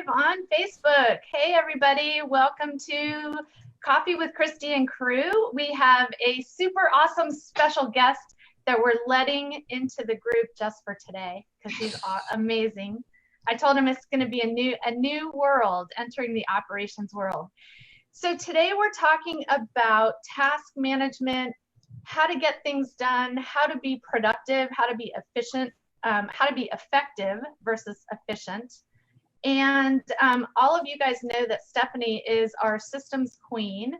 live on Facebook. Hey, everybody. Welcome to Coffee with Christy and Crew. We have a super awesome special guest that we're letting into the group just for today because he's amazing. I told him it's going to be a new world, entering the operations world. So today we're talking about task management, how to get things done, how to be productive, how to be efficient, how to be effective versus efficient. And all of you guys know that Stephanie is our systems queen.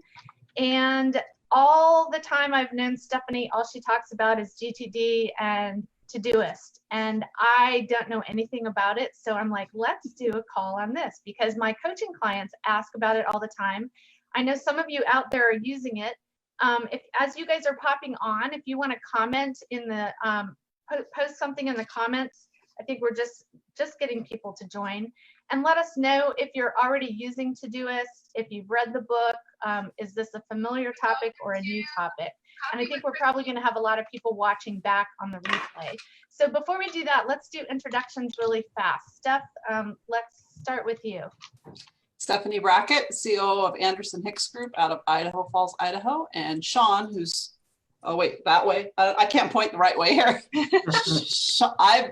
And all the time I've known Stephanie, all she talks about is GTD and Todoist. And I don't know anything about it. So I'm like, let's do a call on this because my coaching clients ask about it all the time. I know some of you out there are using it. If, as you guys are popping on, if you want to comment in the, post something in the comments. I think we're just getting people to join, and let us know if you're already using Todoist, if you've read the book, is this a familiar topic or a new topic? And I think we're probably going to have a lot of people watching back on the replay. So before we do that, let's do introductions really fast. Steph, let's start with you. Stephanie Brackett, CEO of Anderson Hicks Group out of Idaho Falls, Idaho, and Shawn, who's, oh wait, that way. I can't point the right way here.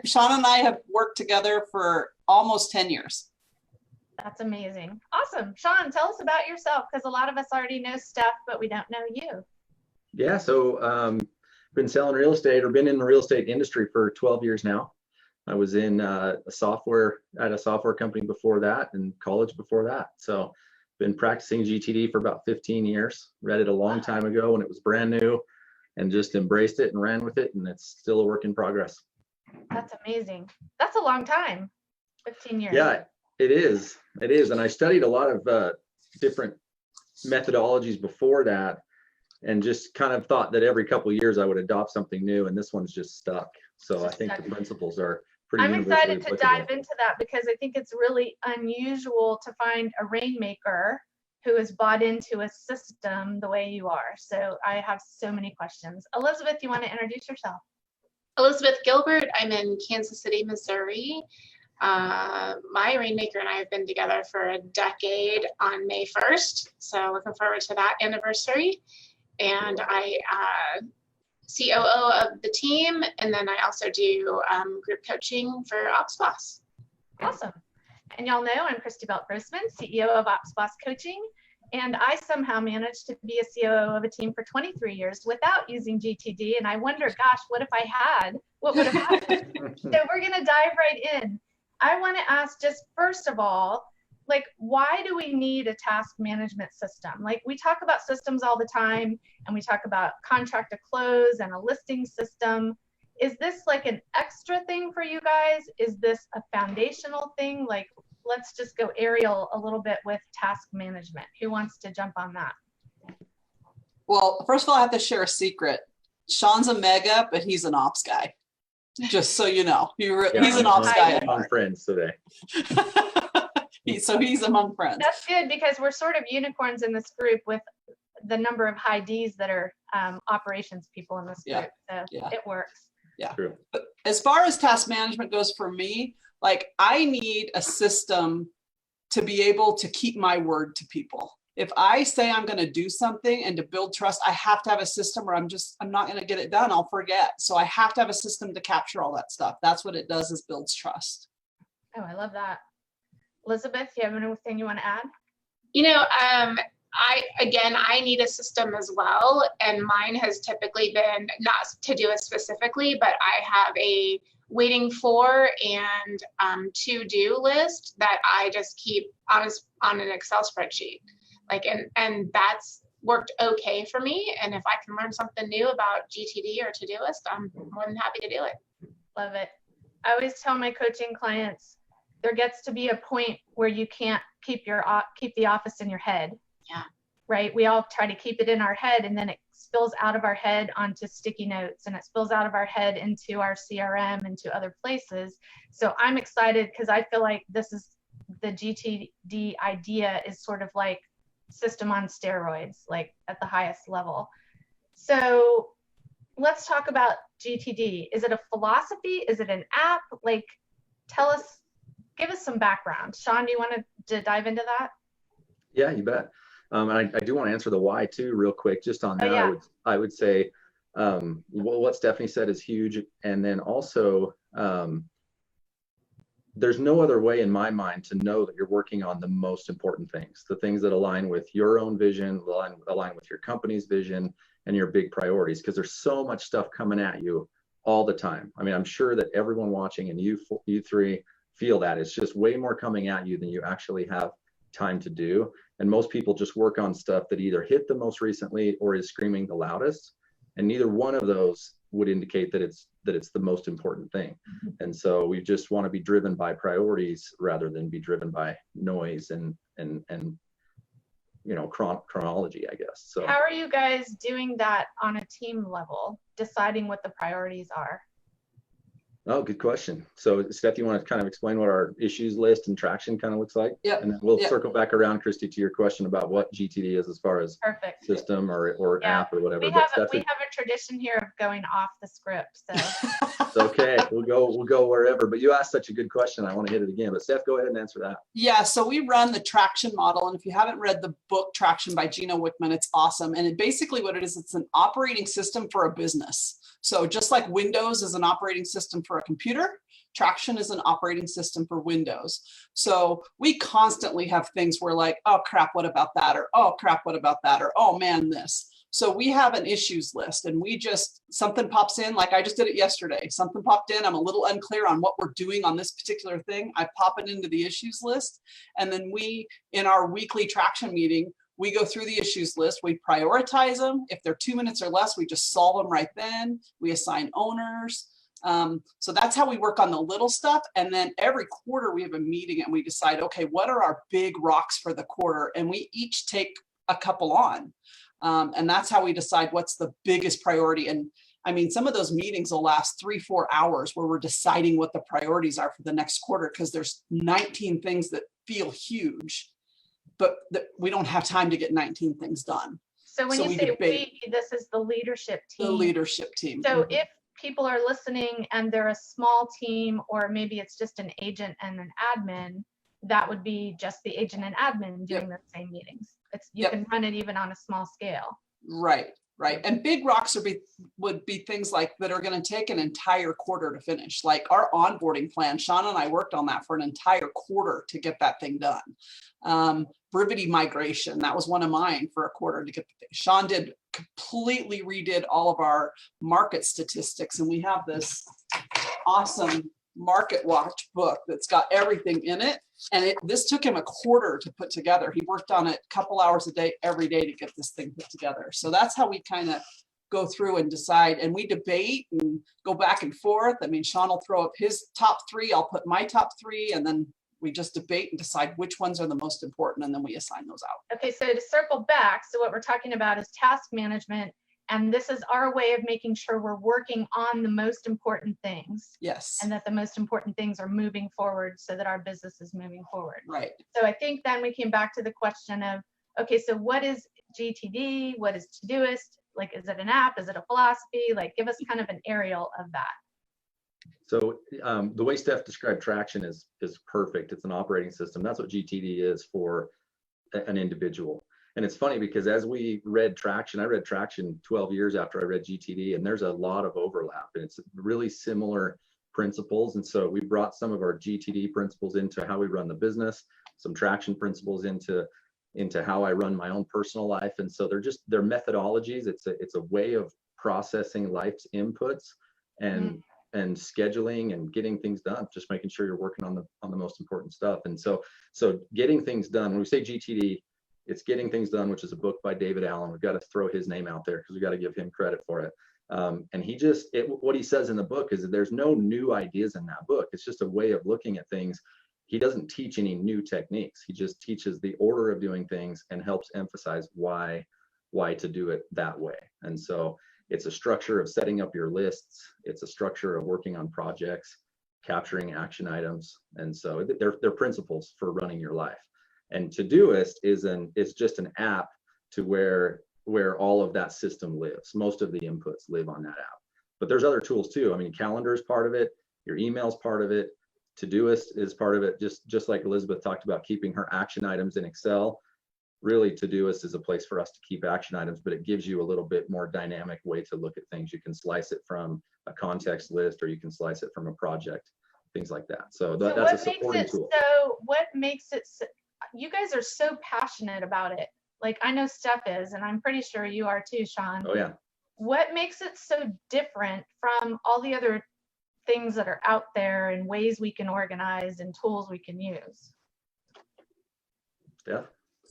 Shawn and I have worked together for almost 10 years. That's amazing. Awesome. Shawn, tell us about yourself because a lot of us already know Steph, but we don't know you. Yeah, so been selling real estate or been in the real estate industry for 12 years now. I was in a software company before that and college before that. So been practicing GTD for about 15 years. Read it a long time ago when it was brand new and just embraced it and ran with it. And it's still a work in progress. That's amazing. That's a long time, 15 years. Yeah, it is. It is. And I studied a lot of different methodologies before that and just kind of thought that every couple of years I would adopt something new. And this one's just stuck. So I think the principles are pretty I'm excited to applicable. dive into that because I think it's really unusual to find a rainmaker who is bought into a system the way you are. So I have so many questions. Elizabeth, you want to introduce yourself? Elizabeth Gilbert. I'm in Kansas City, Missouri. My Rainmaker and I have been together for a decade on May 1st. So looking forward to that anniversary. And I COO of the team, and then I also do group coaching for OpsBoss. Awesome. And y'all know I'm Christy Grossman, CEO of OpsBoss Coaching, and I somehow managed to be a COO of a team for 23 years without using GTD, and I wonder, gosh, what if I had? What would have happened? So we're going to dive right in. I want to ask just first of all, like, why do we need a task management system? Like, we talk about systems all the time, and we talk about contract to close and a listing system. Is this like an extra thing for you guys? Is this a foundational thing? Like, let's just go aerial a little bit with task management. Who wants to jump on that? Well, first of all, I have to share a secret. Shawn's a mega, but he's an ops guy. Just so you know, he's an ops guy. On friends today. So he's among friends. That's good because we're sort of unicorns in this group with the number of high Ds that are operations people in this group. So it works. Yeah. True. But as far as task management goes for me, like I need a system to be able to keep my word to people. If I say I'm going to do something and to build trust, I have to have a system or I'm not going to get it done. I'll forget. So I have to have a system to capture all that stuff. That's what it does, is builds trust. Oh, I love that. Elizabeth, do you have anything you want to add? You know, I need a system as well, and mine has typically been not Todoist specifically, but I have a waiting for and to-do list that I just keep on an Excel spreadsheet. Like, and that's worked okay for me. And if I can learn something new about GTD or Todoist, I'm more than happy to do it. Love it. I always tell my coaching clients, there gets to be a point where you can't keep the office in your head. Yeah. Right. We all try to keep it in our head, and then it spills out of our head onto sticky notes, and it spills out of our head into our CRM, into other places. So I'm excited because I feel like this is the GTD idea is sort of like system on steroids, like at the highest level. So let's talk about GTD. Is it a philosophy? Is it an app? Like, tell us give us some background. Shawn, do you want to dive into that? Yeah, you bet. And I do want to answer the why too, real quick. Just on that, yeah. I would say what Stephanie said is huge. And then also, there's no other way in my mind to know that you're working on the most important things, the things that align with your own vision, align with your company's vision and your big priorities, because there's so much stuff coming at you all the time. I mean, I'm sure that everyone watching and you three feel that it's just way more coming at you than you actually have time to do. And most people just work on stuff that either hit the most recently or is screaming the loudest. And neither one of those would indicate that it's the most important thing. And so we just want to be driven by priorities rather than be driven by noise and you know, chronology, I guess. So how are you guys doing that on a team level, deciding what the priorities are? Oh, good question. So Steph, you want to kind of explain what our issues list and traction kind of looks like? Yeah. And then we'll circle back around, Christy, to your question about what GTD is as far as Perfect. system or app or whatever. We have a tradition here of going off the script. So it's okay. We'll go wherever. But you asked such a good question. I want to hit it again. But Steph, go ahead and answer that. Yeah, so we run the traction model. And if you haven't read the book Traction by Gino Wickman, it's awesome. And basically what it is, it's an operating system for a business. So just like Windows is an operating system for a computer, Traction is an operating system for Windows. So we constantly have things where like, oh crap, what about that? Or oh crap, what about that? Or oh man, this. So we have an issues list and we just, something pops in, like I just did it yesterday. Something popped in, I'm a little unclear on what we're doing on this particular thing. I pop it into the issues list. And then we, in our weekly Traction meeting, we go through the issues list, we prioritize them. If they're 2 minutes or less, we just solve them right then. We assign owners. So that's how we work on the little stuff. And then every quarter we have a meeting and we decide, okay, what are our big rocks for the quarter? And we each take a couple on. And that's how we decide what's the biggest priority. And I mean, some of those meetings will last 3-4 hours where we're deciding what the priorities are for the next quarter, because there's 19 things that feel huge, but we don't have time to get 19 things done. So when you say we, this is the leadership team. The leadership team. So if people are listening and they're a small team, or maybe it's just an agent and an admin, that would be just the agent and admin doing the same meetings. You can run it even on a small scale. Right. And big rocks would be things like that are going to take an entire quarter to finish. Like our onboarding plan, Shawn and I worked on that for an entire quarter to get that thing done. Brevity migration, that was one of mine for a quarter to get the thing. Shawn completely redid all of our market statistics, and we have this awesome Market Watch book that's got everything in it. And this took him a quarter to put together. He worked on it a couple hours a day, every day to get this thing put together. So that's how we kind of go through and decide, and we debate and go back and forth. I mean, Shawn will throw up his top 3, I'll put my top 3, and then we just debate and decide which ones are the most important, and then we assign those out. Okay, so to circle back, so what we're talking about is task management, and this is our way of making sure we're working on the most important things. Yes. And that the most important things are moving forward so that our business is moving forward. Right. So I think then we came back to the question of, okay, so what is GTD? What is Todoist? Like, is it an app? Is it a philosophy? Like, give us kind of an aerial of that. So the way Steph described Traction is perfect. It's an operating system. That's what GTD is for an individual. And it's funny because as we read Traction, I read Traction 12 years after I read GTD, and there's a lot of overlap, and it's really similar principles. And so we brought some of our GTD principles into how we run the business, some Traction principles into how I run my own personal life. And so they're methodologies. It's a way of processing life's inputs and scheduling and getting things done, just making sure you're working on the most important stuff. And so getting things done, when we say GTD, it's Getting Things Done, which is a book by David Allen. We've got to throw his name out there because we got to give him credit for it. And what he says in the book is that there's no new ideas in that book. It's just a way of looking at things. He doesn't teach any new techniques. He just teaches the order of doing things and helps emphasize why to do it that way. And so it's a structure of setting up your lists. It's a structure of working on projects, capturing action items. And so they're principles for running your life. And Todoist is just an app to where all of that system lives. Most of the inputs live on that app. But there's other tools too. I mean, calendar is part of it. Your email is part of it. Todoist is part of it, just like Elizabeth talked about, keeping her action items in Excel. Really, Todoist is a place for us to keep action items, but it gives you a little bit more dynamic way to look at things. You can slice it from a context list, or you can slice it from a project, things like that. So that's a supporting tool. So what makes it so, you guys are so passionate about it. Like I know Steph is, and I'm pretty sure you are too, Shawn. Oh yeah. What makes it so different from all the other things that are out there and ways we can organize and tools we can use? Yeah.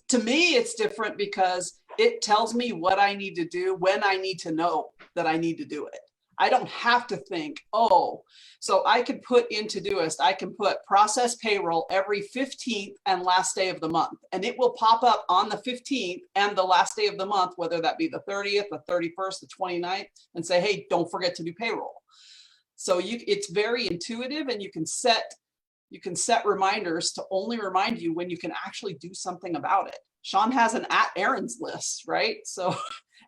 To me, it's different because it tells me what I need to do when I need to know that I need to do it. I don't have to think, oh, so I could put in Todoist, I can put process payroll every 15th and last day of the month, and it will pop up on the 15th and the last day of the month, whether that be the 30th, the 31st, the 29th, and say, hey, don't forget to do payroll. So it's very intuitive, and you can set reminders to only remind you when you can actually do something about it. Shawn has an errands list, right? So,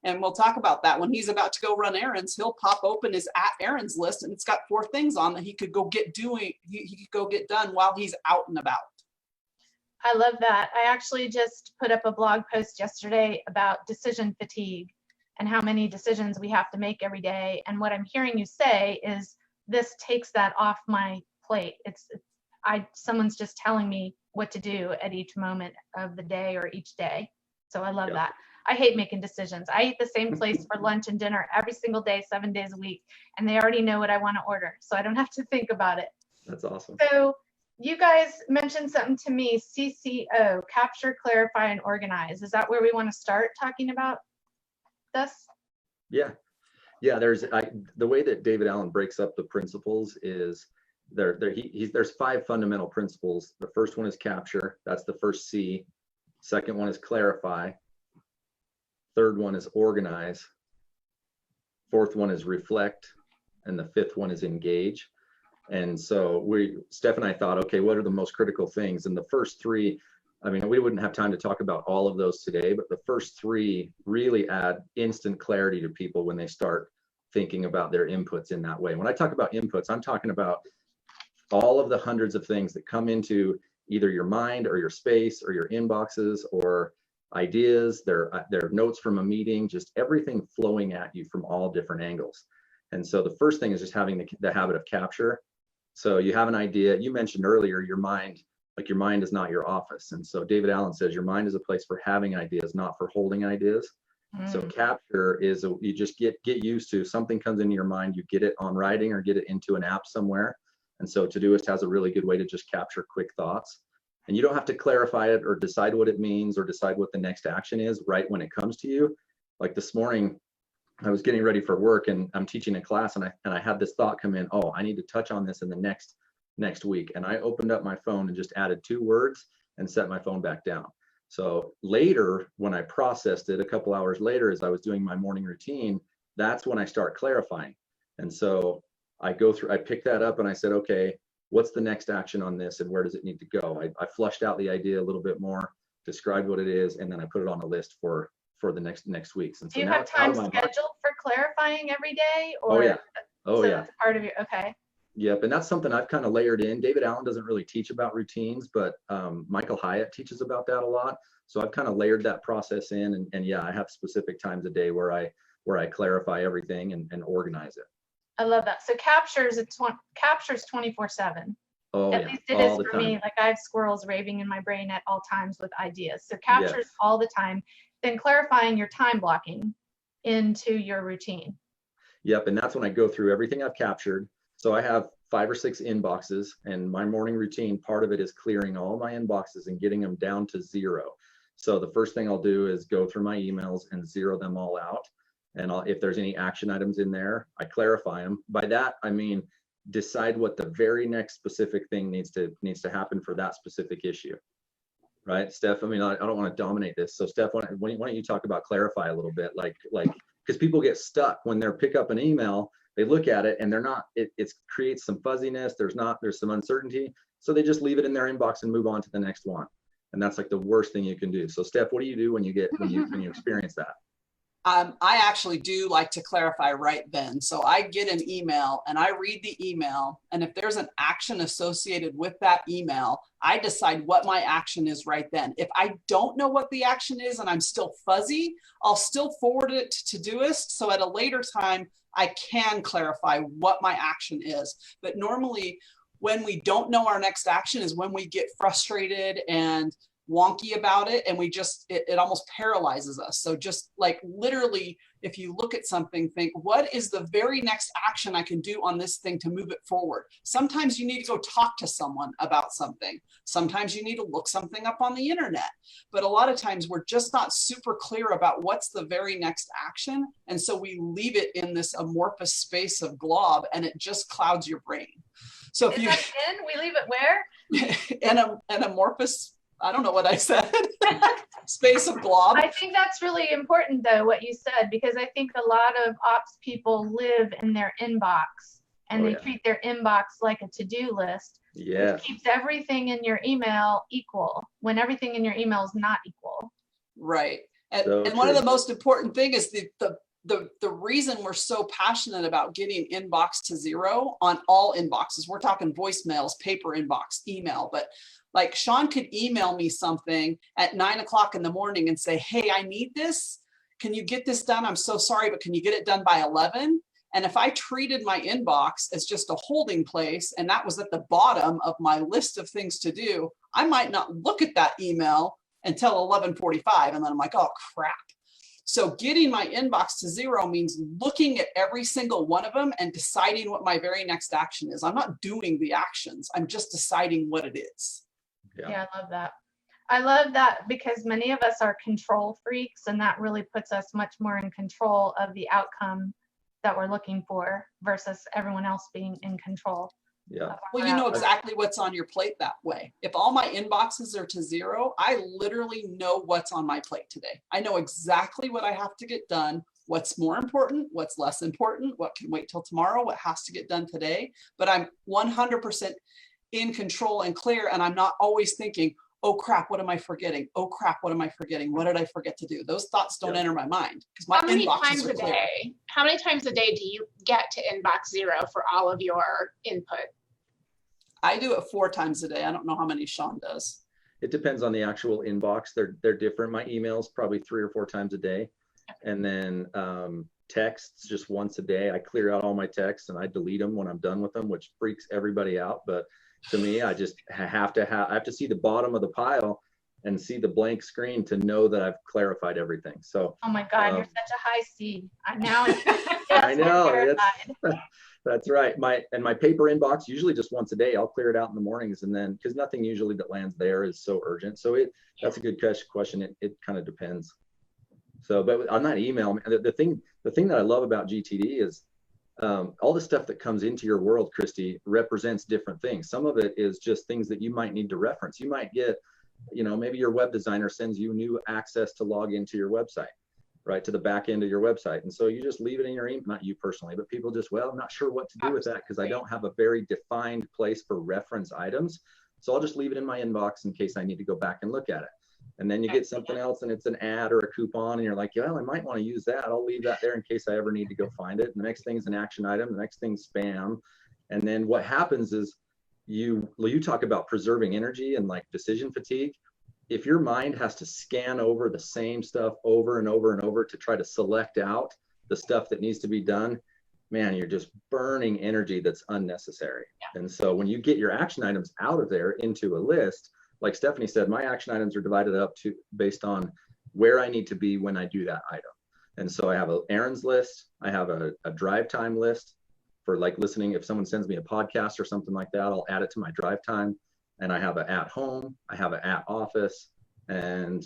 and we'll talk about that. When he's about to go run errands, he'll pop open his errands list, and it's got 4 things on that he could go get done while he's out and about. I love that. I actually just put up a blog post yesterday about decision fatigue and how many decisions we have to make every day. And what I'm hearing you say is this takes that off my plate. Someone's just telling me what to do at each moment of the day or each day. So I love that. I hate making decisions. I eat the same place for lunch and dinner every single day, 7 days a week, and they already know what I want to order, so I don't have to think about it. That's awesome. So you guys mentioned something to me, CCO, capture, clarify, and organize. Is that where we want to start talking about this? Yeah. There's the way that David Allen breaks up the principles is there's 5 fundamental principles. The first one is capture. That's the first C. Second one is clarify. Third one is organize. Fourth one is reflect. And the 5th one is engage. And so Steph and I thought, okay, what are the most critical things? And the first 3, I mean, we wouldn't have time to talk about all of those today, but the first 3 really add instant clarity to people when they start thinking about their inputs in that way. When I talk about inputs, I'm talking about all of the hundreds of things that come into either your mind or your space or your inboxes or ideas, their notes from a meeting, just everything flowing at you from all different angles. And so the first thing is just having the habit of capture. So you have an idea. You mentioned earlier your mind is not your office. And so David Allen says your mind is a place for having ideas, not for holding ideas. So capture is you just get used to something comes into your mind, you get it on writing or get it into an app somewhere. And so Todoist has a really good way to just capture quick thoughts. And you don't have to clarify it or decide what it means or decide what the next action is right when it comes to you. Like this morning, I was getting ready for work and I'm teaching a class and I had this thought come in, oh, I need to touch on this in the next week. And I opened up my phone and just added 2 words and set my phone back down. So later, when I processed it a couple hours later, as I was doing my morning routine, that's when I start clarifying. And so I picked that up and I said, okay, what's the next action on this and where does it need to go? I flushed out the idea a little bit more, described what it is, and then I put it on a list for the next weeks. And so do you have time scheduled for clarifying every day? Or, oh yeah. Oh yeah. That's part of your, okay. Yep, and that's something I've kind of layered in. David Allen doesn't really teach about routines, but Michael Hyatt teaches about that a lot. So I've kind of layered that process in, and yeah, I have specific times a day where I clarify everything and organize it. I love that. So captures 24/7. Oh, at yeah, least it is for me. Like I have squirrels raving in my brain at all times with ideas. So captures all the time. Then clarifying your time blocking into your routine. Yep, and that's when I go through everything I've captured. So I have 5 or 6 inboxes, and my morning routine, part of it is clearing all my inboxes and getting them down to 0. So the first thing I'll do is go through my emails and 0 them all out. And if there's any action items in there, I clarify them. By that, I mean, decide what the very next specific thing needs to happen for that specific issue. Right, Steph? I mean, I don't want to dominate this. So Steph, why don't you talk about clarify a little bit? Like, because people get stuck when they're pick up an email, they look at it and they're not, it creates some fuzziness. There's some uncertainty. So they just leave it in their inbox and move on to the next one. And that's like the worst thing you can do. So Steph, what do you do when you experience that? I actually do like to clarify right then. So I get an email and I read the email. And if there's an action associated with that email, I decide what my action is right then. If I don't know what the action is and I'm still fuzzy, I'll still forward it to Todoist. So at a later time, I can clarify what my action is. But normally when we don't know our next action is when we get frustrated and wonky about it, and we just it almost paralyzes us. So just like literally, if you look at something, think, what is the very next action I can do on this thing to move it forward? Sometimes you need to go talk to someone about something. Sometimes you need to look something up on the internet. But a lot of times we're just not super clear about what's the very next action. And so we leave it in this amorphous space of glob, and it just clouds your brain. So if we leave it where? an amorphous, I don't know what I said, space of glob. I think that's really important though, what you said, because I think a lot of ops people live in their inbox and they treat their inbox like a to-do list. Yeah. Which keeps everything in your email equal when everything in your email is not equal. Right. And, So and one of true. the most important thing is the reason we're so passionate about getting inbox to zero on all inboxes. We're talking voicemails, paper inbox, email, but like Shawn could email me something at 9 o'clock in the morning and say, hey, I need this. Can you get this done? I'm so sorry, but can you get it done by 11? And if I treated my inbox as just a holding place and that was at the bottom of my list of things to do, I might not look at that email until 11:45. And then I'm like, oh, crap. So getting my inbox to zero means looking at every single one of them and deciding what my very next action is. I'm not doing the actions. I'm just deciding what it is. Yeah, I love that. I love that because many of us are control freaks, and that really puts us much more in control of the outcome that we're looking for versus everyone else being in control. Yeah. Well, you know exactly what's on your plate that way. If all my inboxes are to zero, I literally know what's on my plate today. I know exactly what I have to get done, what's more important, what's less important, what can wait till tomorrow, what has to get done today. But I'm 100% in control and clear, and I'm not always thinking, oh crap, what am I forgetting? Oh crap, what am I forgetting? What did I forget to do? Those thoughts don't enter my mind because my inboxes are clear. How many times a day do you get to inbox zero for all of your input? I do it 4 times a day. I don't know how many Shawn does. It depends on the actual inbox. They're different. My emails probably 3 or 4 times a day. And then texts just once a day. I clear out all my texts and I delete them when I'm done with them, which freaks everybody out. But to me, I just have to see the bottom of the pile and see the blank screen to know that I've clarified everything. So oh my God, you're such a high C. I know. That's right. My paper inbox usually just once a day. I'll clear it out in the mornings, and then because nothing usually that lands there is so urgent. So that's a good question. It kind of depends. So, but on that email, the thing that I love about GTD is all the stuff that comes into your world, Christy, represents different things. Some of it is just things that you might need to reference. You might get, maybe your web designer sends you new access to log into your website, right, to the back end of your website. And so you just leave it in your email, not you personally, but people just, well, I'm not sure what to do with that because I don't have a very defined place for reference items. So I'll just leave it in my inbox in case I need to go back and look at it. And then you get something else and it's an ad or a coupon and you're like, well, I might want to use that. I'll leave that there in case I ever need to go find it. And the next thing is an action item. The next thing's spam. And then what happens is you talk about preserving energy and like decision fatigue. If your mind has to scan over the same stuff over and over and over to try to select out the stuff that needs to be done, man, you're just burning energy that's unnecessary. Yeah. And so when you get your action items out of there into a list, like Stephanie said, my action items are divided up based on where I need to be when I do that item. And so I have an errands list. I have a drive time list for like listening. If someone sends me a podcast or something like that, I'll add it to my drive time. And I have an at home, I have an at office, and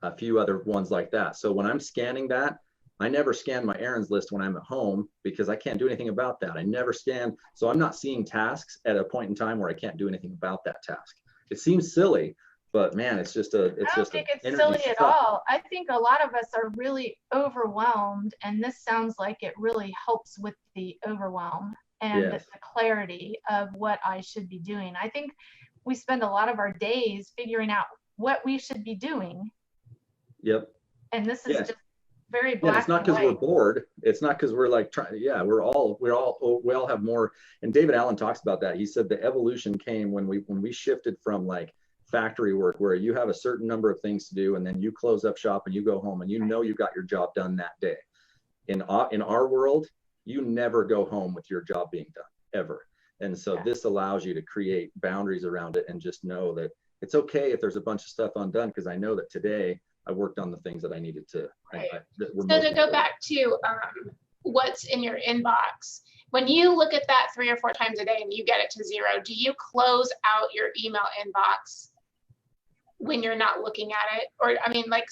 a few other ones like that. So when I'm scanning that, I never scan my errands list when I'm at home because I can't do anything about that. I never scan. So I'm not seeing tasks at a point in time where I can't do anything about that task. It seems silly, but man, I don't think it's silly at all. I think a lot of us are really overwhelmed, and this sounds like it really helps with the overwhelm and the clarity of what I should be doing. I think we spend a lot of our days figuring out what we should be doing. Yep. And this is just very Yeah, black it's not and because we're white. bored. It's not because we're like trying. Yeah, we all have more. And David Allen talks about that. He said the evolution came when we shifted from like factory work, where you have a certain number of things to do, and then you close up shop and you go home and you know you got your job done that day. In our world, you never go home with your job being done ever. And so this allows you to create boundaries around it and just know that it's okay if there's a bunch of stuff undone, because I know that today I worked on the things that I needed to. Right. So to go back to what's in your inbox, when you look at that 3 or 4 times a day and you get it to 0, do you close out your email inbox when you're not looking at it? Or, I mean, like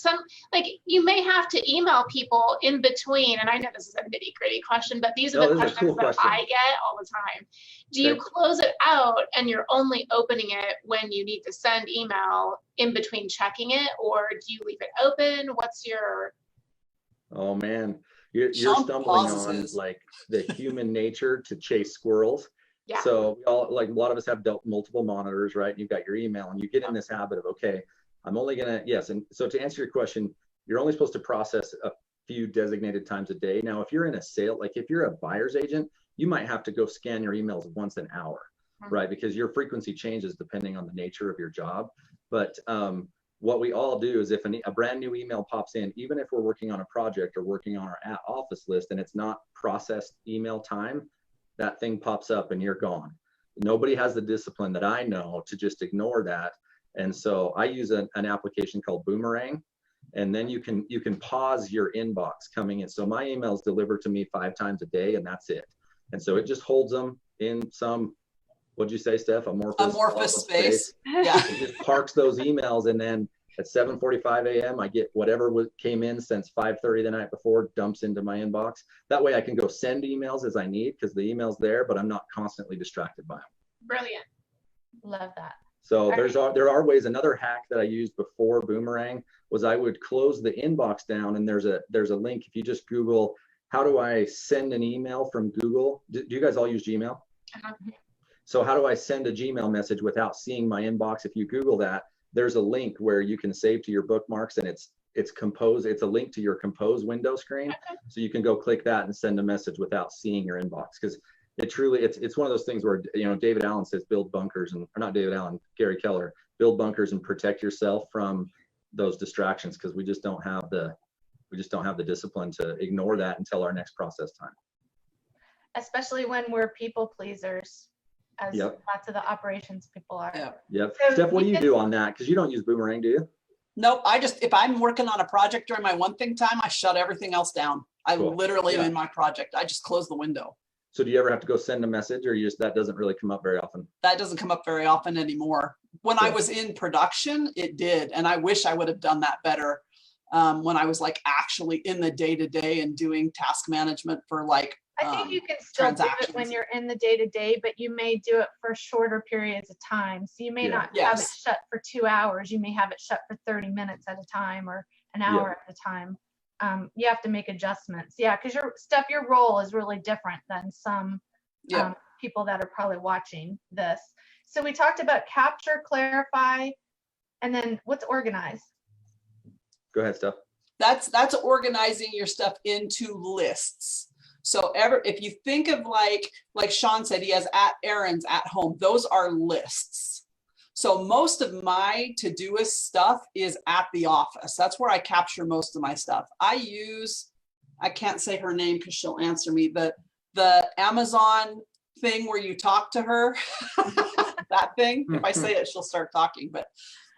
you may have to email people in between, and I know this is a nitty gritty question, but these are the questions that I get all the time. Do you close it out and you're only opening it when you need to send email in between checking it, or do you leave it open? What's your... Oh man, you're stumbling on like the human nature to chase squirrels. Yeah. So we all, like a lot of us have multiple monitors, right? You've got your email and you get in this habit of, okay, I'm only gonna, yes. And so to answer your question, you're only supposed to process a few designated times a day. Now, if you're in a sale, like if you're a buyer's agent, you might have to go scan your emails once an hour, right? Because your frequency changes depending on the nature of your job. But what we all do is if a brand new email pops in, even if we're working on a project or working on our office list and it's not processed email time, that thing pops up and you're gone. Nobody has the discipline that I know to just ignore that. And so I use an application called Boomerang, and then you can pause your inbox coming in. So my emails deliver to me 5 times a day, and that's it. And so it just holds them in some, what'd you say, Steph? Amorphous space. Yeah. It just parks those emails, and then at 7:45 a.m. I get whatever came in since 5:30 the night before, dumps into my inbox. That way I can go send emails as I need, because the email's there, but I'm not constantly distracted by them. Brilliant. Love that. So there are ways. Another hack that I used before Boomerang was I would close the inbox down, and there's a link. If you just Google, how do I send an email from Google? Do you guys all use Gmail? So how do I send a Gmail message without seeing my inbox? If you Google that, there's a link where you can save to your bookmarks, and it's Compose. It's a link to your Compose window screen. So you can go click that and send a message without seeing your inbox, because it's one of those things where, you know, David Allen says build bunkers, or not David Allen, Gary Keller, build bunkers and protect yourself from those distractions, because we just don't have the discipline to ignore that until our next process time. Especially when we're people pleasers, as lots of the operations people are. Yep. So Steph, what do you do on that? Because you don't use Boomerang, do you? Nope. If I'm working on a project during my one thing time, I shut everything else down. I literally am in my project. I just close the window. So do you ever have to go send a message, or that doesn't really come up very often? That doesn't come up very often anymore. When I was in production, it did. And I wish I would have done that better when I was like actually in the day-to-day and doing task management for like I think you can still do it when you're in the day-to-day, but you may do it for shorter periods of time. So you may not have it shut for 2 hours. You may have it shut for 30 minutes at a time, or an hour at a time. You have to make adjustments. Yeah, because your role is really different than some people that are probably watching this. So we talked about capture, clarify, and then what's organize? Go ahead, Steph. That's organizing your stuff into lists. So if you think of like Shawn said, he has errands at home, those are lists. So most of my Todoist stuff is at the office. That's where I capture most of my stuff. I can't say her name because she'll answer me, but the Amazon thing where you talk to her, that thing, if I say it, she'll start talking. But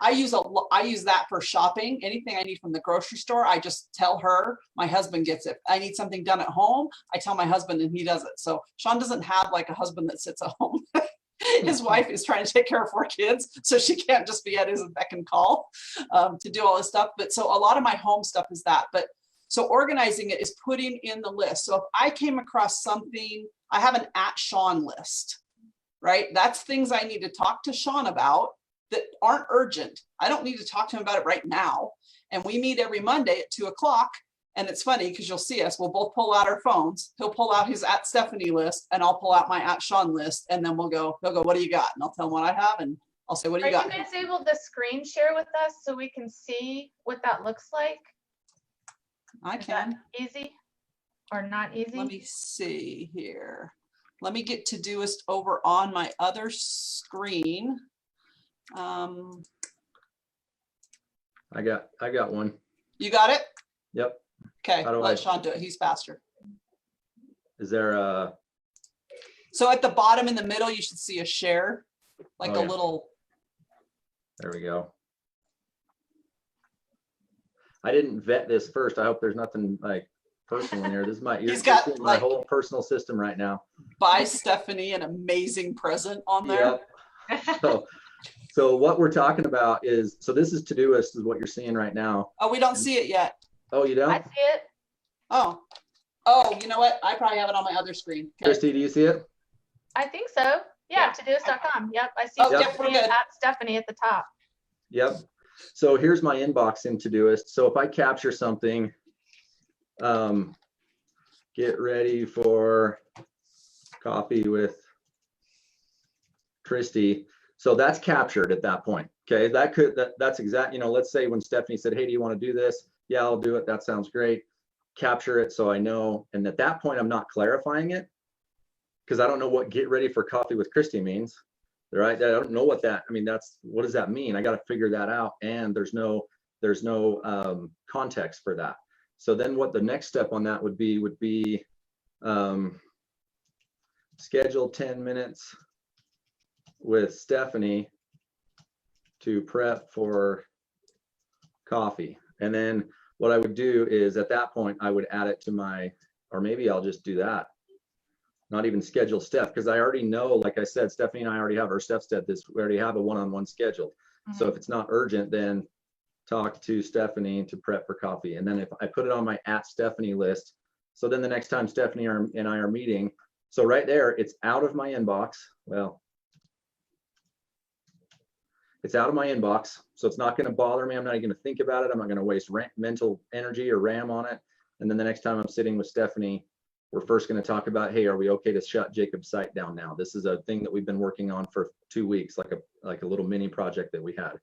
I use that for shopping. Anything I need from the grocery store, I just tell her. My husband gets it. I need something done at home, I tell my husband and he does it. So Shawn doesn't have like a husband that sits at home. His wife is trying to take care of 4 kids, so she can't just be at his beck and call to do all this stuff. But so a lot of my home stuff is that. But so organizing it is putting in the list. So if I came across something, I have an @Shawn list, right? That's things I need to talk to Shawn about that aren't urgent. I don't need to talk to him about it right now. And we meet every Monday at 2:00. And it's funny because you'll see us, we'll both pull out our phones. He'll pull out his @Stephanie list and I'll pull out my @Shawn list. And then he'll go, what do you got? And I'll tell him what I have and I'll say, what do you got? Are you guys able to screen share with us so we can see what that looks like? I Is that can. easy or not easy? Let me see here. Let me get Todoist over on my other screen. I got one. You got it? Yep. Okay, How do let I- Shawn do it. He's faster. Is there a, So at the bottom in the middle, you should see a share, like Oh, a yeah. little. there we go. I didn't vet this first. I hope there's nothing like personal in here. This is my, you're He's got, seeing my like- whole personal system right now. Buy Stephanie an amazing present on there. Yep. So what we're talking about is, so this is Todoist is what you're seeing right now. Oh, we don't see it yet. Oh, you I don't? see it. Oh, you know what? I probably have it on my other screen. Okay. Christy, do you see it? I think so. Yeah, Yeah. Todoist.com. Yep, I see Oh, yep, we're Stephanie good. at Stephanie at the top. Yep. So here's my inbox in Todoist. So if I capture something, get ready for coffee with Christy. So that's captured at that point. Okay, that's exact, let's say when Stephanie said, hey, do you want to do this? Yeah, I'll do it. That sounds great. Capture it so I know. And at that point, I'm not clarifying it because I don't know what get ready for coffee with Christy means. Right? I don't know what that, what does that mean? I got to figure that out. And there's no context for that. So then what the next step on that would be schedule 10 minutes with Stephanie to prep for coffee. And then what I would do is at that point, I would add it to my, or maybe I'll just do that. Not even schedule Steph, because I already know, like I said, Stephanie and I already have, or Steph said this, we already have a one-on-one scheduled. Mhm. So if it's not urgent, then talk to Stephanie to prep for coffee. And then if I put it on my @Stephanie list, so then the next time Stephanie and I are meeting, so right there, it's out of my inbox. Well, it's out of my inbox. So it's not going to bother me. I'm not even going to think about it. I'm not going to waste mental energy or RAM on it. And then the next time I'm sitting with Stephanie, we're first going to talk about, hey, are we okay to shut Jacob's site down now? This is a thing that we've been working on for 2 weeks, like a little mini project that we had.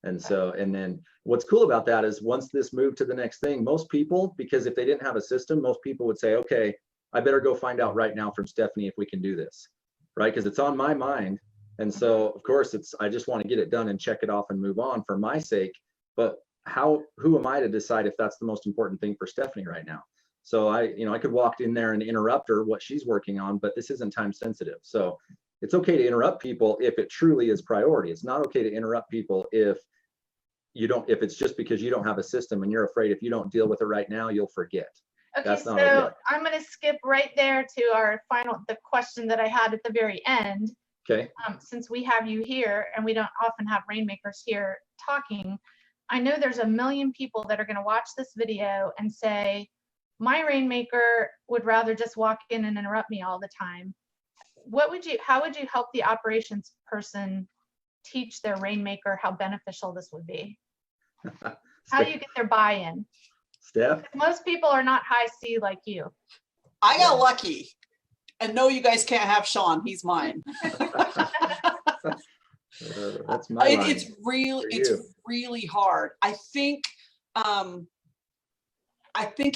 And so, and then what's cool about that is once this moved to the next thing, most people, because if they didn't have a system, most people would say, okay, I better go find out right now from Stephanie if we can do this, right? Because it's on my mind. And so, of course, I just want to get it done and check it off and move on for my sake. But who am I to decide if that's the most important thing for Stephanie right now? So I could walk in there and interrupt her what she's working on, but this isn't time sensitive. So it's okay to interrupt people if it truly is priority. It's not okay to interrupt people if it's just because you don't have a system and you're afraid if you don't deal with it right now, you'll forget. Okay, That's so not okay. I'm going to skip right there to the question that I had at the very end. Okay. Since we have you here and we don't often have Rainmakers here talking, I know there's a million people that are going to watch this video and say, my Rainmaker would rather just walk in and interrupt me all the time. How would you help the operations person teach their Rainmaker how beneficial this would be? How do you get their buy-in? Steph? Most people are not high C like you. I got lucky. And no, you guys can't have Shawn. He's mine. That's my line. It's really hard. I think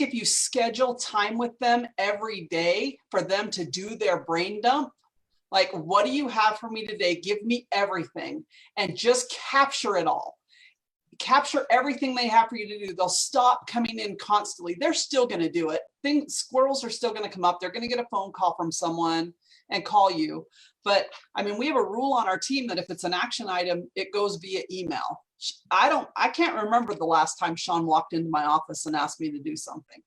if you schedule time with them every day for them to do their brain dump, like, what do you have for me today? Give me everything and just capture it all. Capture everything they have for you to do. They'll stop coming in constantly. They're still going to do it. Squirrels are still going to come up. They're going to get a phone call from someone and call you. But we have a rule on our team that if it's an action item, it goes via email. I can't remember the last time Shawn walked into my office and asked me to do something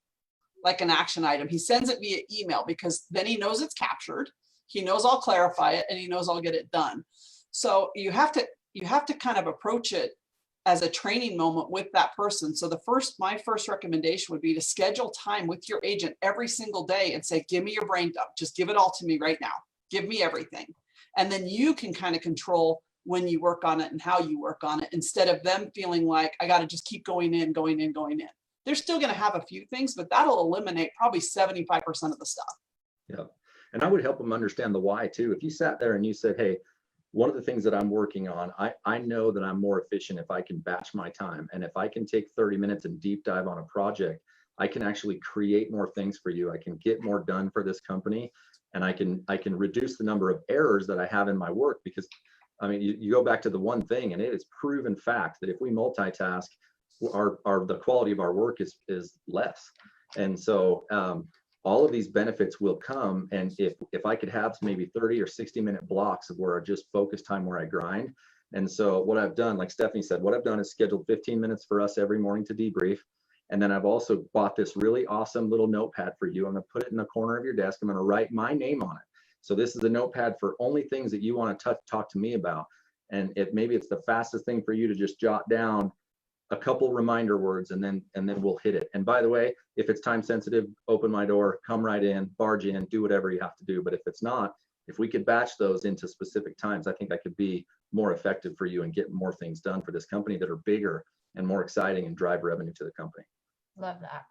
like an action item. He sends it via email because then he knows it's captured. He knows I'll clarify it and he knows I'll get it done. So you have to kind of approach it as a training moment with that person. So my first recommendation would be to schedule time with your agent every single day and say, give me your brain dump. Just give it all to me right now. Give me everything. And then you can kind of control when you work on it and how you work on it, instead of them feeling like I got to just keep going in. They're still going to have a few things, but that'll eliminate probably 75% of the stuff. Yeah. And I would help them understand the why too. If you sat there and you said, hey, one of the things that I'm working on, I know that I'm more efficient if I can batch my time. And if I can take 30 minutes and deep dive on a project, I can actually create more things for you. I can get more done for this company, and I can reduce the number of errors that I have in my work. Because I mean, you go back to the one thing, and it is proven fact that if we multitask, the quality of our work is less. And so all of these benefits will come. And if I could have maybe 30 or 60-minute blocks of where I just focus time where I grind. And so what I've done, like Stephanie said, what I've done is scheduled 15 minutes for us every morning to debrief. And then I've also bought this really awesome little notepad for you. I'm going to put it in the corner of your desk. I'm going to write my name on it. So this is a notepad for only things that you want to talk to me about. And maybe it's the fastest thing for you to just jot down a couple reminder words, and then we'll hit it. And by the way, if it's time sensitive, open my door, come right in, barge in, do whatever you have to do. But if it's not, if we could batch those into specific times, I think I could be more effective for you and get more things done for this company that are bigger and more exciting and drive revenue to the company. Love that.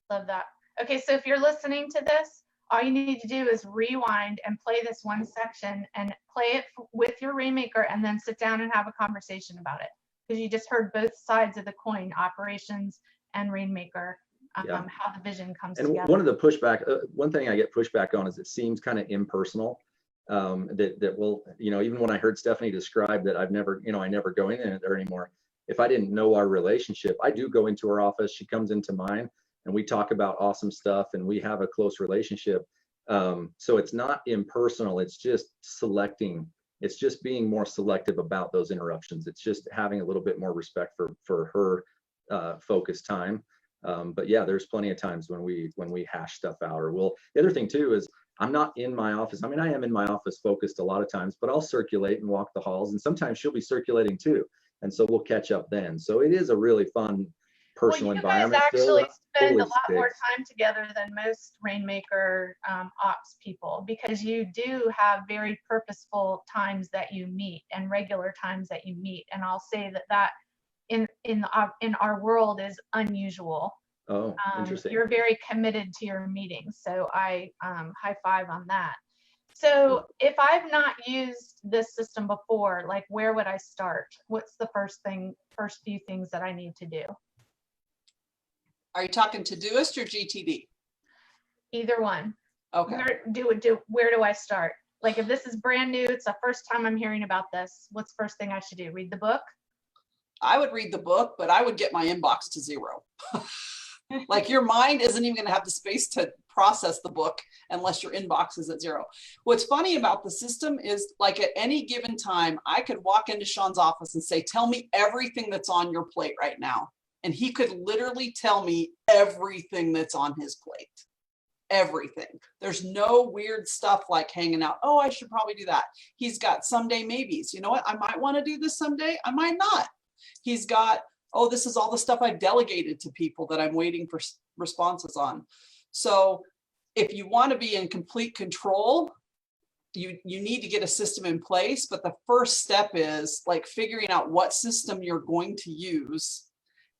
Love that. Okay, so if you're listening to this, all you need to do is rewind and play this one section and play it with your Rainmaker, and then sit down and have a conversation about it. Because you just heard both sides of the coin, operations and Rainmaker, how the vision comes together. One of the pushback, one thing I get pushback on is it seems kind of impersonal. That will, even when I heard Stephanie describe that I never go in there anymore. If I didn't know our relationship, I do go into her office. She comes into mine, and we talk about awesome stuff, and we have a close relationship. So it's not impersonal. It's just selecting. It's just being more selective about those interruptions. It's just having a little bit more respect for her focused time. But yeah, there's plenty of times when we hash stuff out. Or the other thing too is I'm not in my office. I mean, I am in my office focused a lot of times, but I'll circulate and walk the halls, and sometimes she'll be circulating too. And so we'll catch up then. So it is a really fun personal environment. You guys actually spend a lot more time together than most Rainmaker ops people, because you do have very purposeful times that you meet and regular times that you meet. And I'll say that in our world is unusual. Oh, interesting. You're very committed to your meetings, so I high five on that. So if I've not used this system before, like, where would I start? What's the first few things that I need to do? Are you talking Todoist or GTD? Either one. Okay. Where do I start? Like, if this is brand new, it's the first time I'm hearing about this, what's the first thing I should do? Read the book? I would read the book, but I would get my inbox to 0. Like, your mind isn't even going to have the space to process the book unless your inbox is at 0. What's funny about the system is, like, at any given time, I could walk into Shawn's office and say, tell me everything that's on your plate right now. And he could literally tell me everything that's on his plate. Everything. There's no weird stuff like hanging out. Oh, I should probably do that. He's got someday maybes. You know what? I might want to do this someday. I might not. He's got, oh, this is all the stuff I've delegated to people that I'm waiting for responses on. So if you want to be in complete control, you need to get a system in place. But the first step is, like, figuring out what system you're going to use.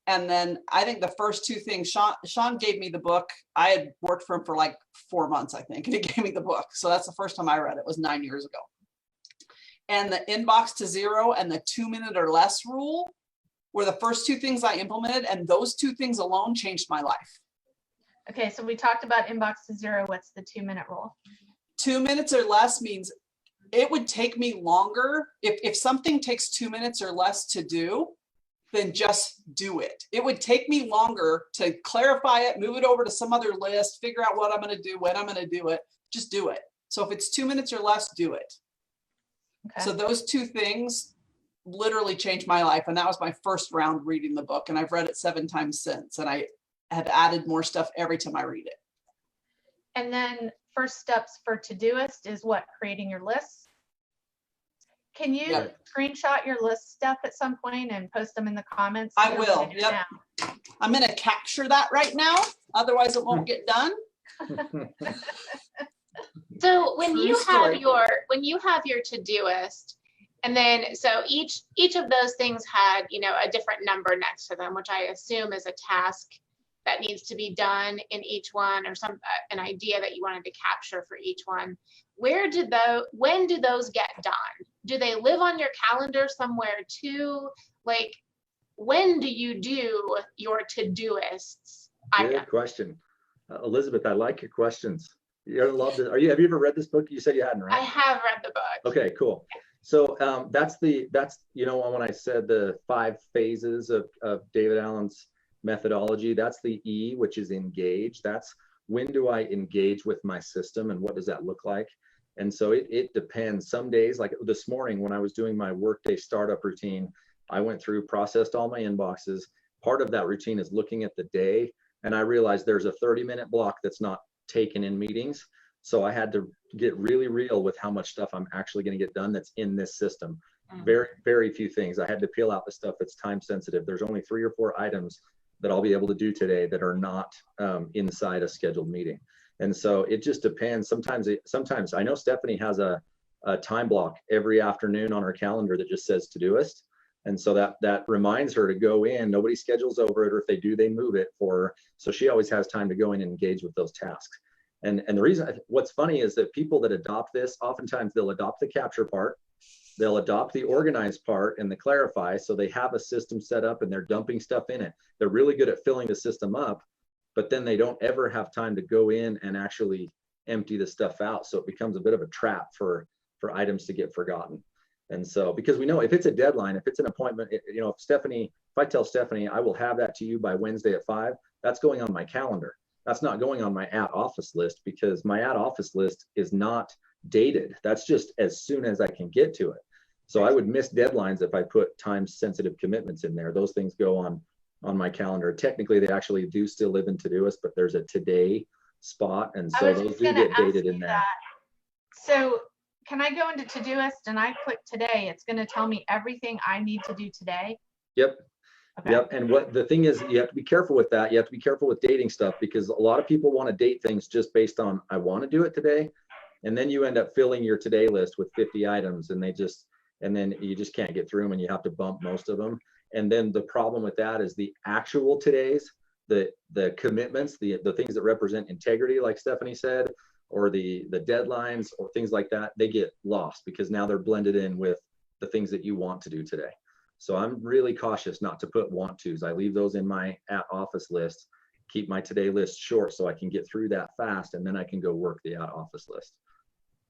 And then I think the first 2 things, Shawn gave me the book. I had worked for him for like 4 months, I think, and he gave me the book. So that's the first time I read it. It was 9 years ago. And the inbox to 0 and the 2-minute or less rule were the first 2 things I implemented. And those 2 things alone changed my life. Okay, so we talked about inbox to 0. What's the 2-minute rule? 2 minutes or less means it would take me longer. If something takes 2 minutes or less to do, then just do it. It would take me longer to clarify it, move it over to some other list, figure out what I'm going to do, when I'm going to do it. Just do it. So if it's 2 minutes or less, do it. Okay. So those 2 things literally changed my life. And that was my first round reading the book. And I've read it 7 times since. And I have added more stuff every time I read it. And then first steps for Todoist is what? Creating your lists? Can you screenshot your list stuff at some point and post them in the comments? I will. Yep. I'm going to capture that right now. Otherwise, it won't get done. So when you have your Todoist, and then so each of those things had, a different number next to them, which I assume is a task that needs to be done in each one, or an idea that you wanted to capture for each one. When do those get done? Do they live on your calendar somewhere too? Like, when do you do your Todoists? Good question. Elizabeth, I like your questions. You're gonna love this. Have you ever read this book? You said you hadn't, right? I have read the book. Okay, cool. So that's when I said the 5 phases of David Allen's methodology, that's the E, which is engage. That's when do I engage with my system and what does that look like? And so it depends. Some days, like this morning when I was doing my workday startup routine, I went through, processed all my inboxes. Part of that routine is looking at the day. And I realized there's a 30-minute block that's not taken in meetings. So I had to get really real with how much stuff I'm actually going to get done that's in this system. Very, very few things. I had to peel out the stuff that's time sensitive. There's only 3 or 4 items that I'll be able to do today that are not inside a scheduled meeting. And so it just depends. Sometimes I know Stephanie has a time block every afternoon on her calendar that just says Todoist. And so that reminds her to go in. Nobody schedules over it, or if they do, they move it for her. So she always has time to go in and engage with those tasks. And the reason, what's funny is that people that adopt this, oftentimes they'll adopt the capture part, they'll adopt the organize part and the clarify. So they have a system set up and they're dumping stuff in it. They're really good at filling the system up, but then they don't ever have time to go in and actually empty the stuff out. So it becomes a bit of a trap for items to get forgotten. And so, because we know if it's a deadline, if it's an appointment, if I tell Stephanie, I will have that to you by Wednesday at 5, that's going on my calendar. That's not going on my at office list, because my at office list is not dated. That's just as soon as I can get to it. So I would miss deadlines if I put time sensitive commitments in there. Those things go on my calendar. Technically, they actually do still live in Todoist, but there's a today spot. And so those do get dated in there. So can I go into Todoist and I click today? It's going to tell me everything I need to do today. Yep. Okay. Yep. And what the thing is, you have to be careful with that. You have to be careful with dating stuff, because a lot of people want to date things just based on, I want to do it today. And then you end up filling your today list with 50 items and then you just can't get through them and you have to bump most of them. And then the problem with that is the actual todays, the commitments, the things that represent integrity, like Stephanie said, or the deadlines or things like that, they get lost because now they're blended in with the things that you want to do today. So I'm really cautious not to put want tos. I leave those in my at office list, keep my today list short so I can get through that fast, and then I can go work the at office list.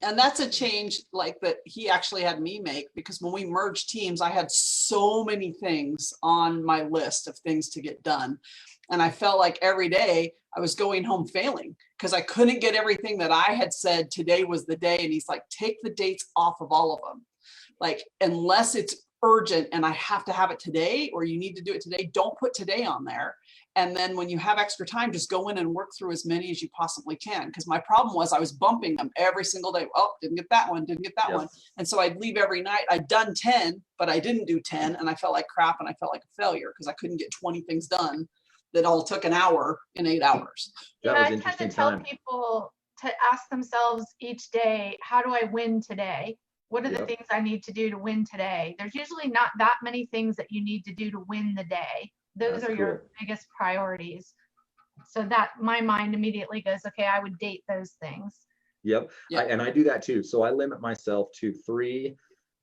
And that's a change like that he actually had me make, because when we merged teams, I had so many things on my list of things to get done. And I felt like every day I was going home failing because I couldn't get everything that I had said today was the day. And he's like, take the dates off of all of them. Like, unless it's urgent and I have to have it today, or you need to do it today, don't put today on there. And then when you have extra time, just go in and work through as many as you possibly can. Because my problem was I was bumping them every single day. Oh, didn't get that one, didn't get that one. And so I'd leave every night. I'd done 10, but I didn't do 10. And I felt like crap and I felt like a failure because I couldn't get 20 things done that all took an hour in 8 hours. I tend to tell people to ask themselves each day, how do I win today? What are the things I need to do to win today? There's usually not that many things that you need to do to win the day. Those are your biggest priorities. So that my mind immediately goes, okay, I would date those things. Yep. And I do that too. So I limit myself to 3,